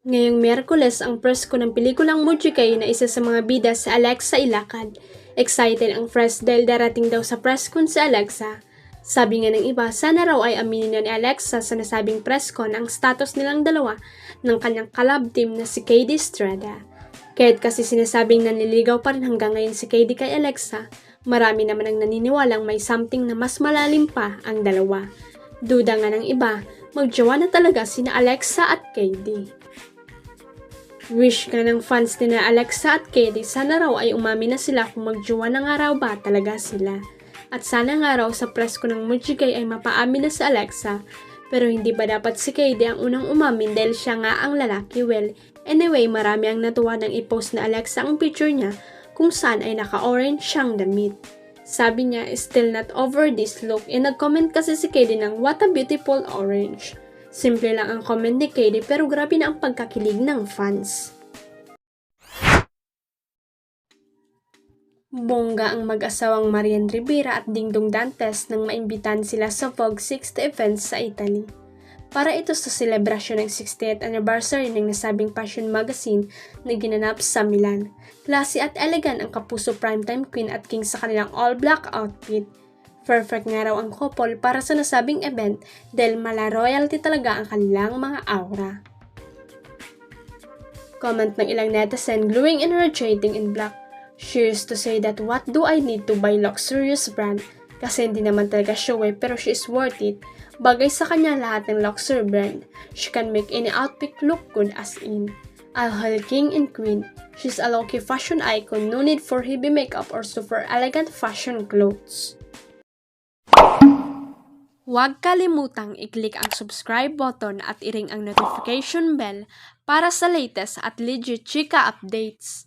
Ngayong Miyerkules ang presko ng pelikulang Mujikay na isa sa mga bida sa Alexa Ilacad. Excited ang press dahil darating daw sa preskon si Alexa. Sabi nga ng iba, sana raw ay aminin na ni Alexa sa nasabing preskon ang status nilang dalawa ng kanyang collab team na si KD Estrada. Kahit kasi sinasabing nanliligaw pa rin hanggang ngayon si KD kay Alexa, marami naman ang naniniwalang may something na mas malalim pa ang dalawa. Duda nga ng iba, magjowa na talaga sina Alexa at KD. Wish ka ng fans ni na Alexa at KD sana raw ay umami na sila kung magjowa na nga raw ba talaga sila. At sana nga raw sa presko ng Mujikay ay mapaamin na si Alexa. Pero hindi ba dapat si KD ang unang umamin dahil siya nga ang lalaki? Well, anyway, marami ang natuwa nang i-post na Alexa ang picture niya kung saan ay naka-orange siyang damit. Sabi niya, still not over this look, nag-comment kasi si KD ng what a beautiful orange. Simple lang ang comment ni KD pero grabe na ang pagkakilig ng fans. Bongga ang mag-asawang Marian Rivera at Dingdong Dantes nang maimbitan sila sa Vogue 60 events sa Italy. Para ito sa selebrasyon ng 60th anniversary ng nasabing fashion magazine na ginanap sa Milan. Classy at elegant ang kapuso primetime queen at king sa kanilang all-black outfit. Perfect nga raw ang couple para sa nasabing event dahil mala royalty talaga ang kanilang mga aura. Comment ng ilang netizen glowing and radiating in black. She used to say that what do I need to buy luxurious brand kasi hindi naman talaga showy pero she is worth it. Bagay sa kanya lahat ng luxury brand. She can make any outfit look good as in. I'll hail king and queen. She's a low-key fashion icon, no need for heavy makeup or super elegant fashion clothes. Huwag kalimutang i-click ang subscribe button at i-ring ang notification bell para sa latest at legit chika updates.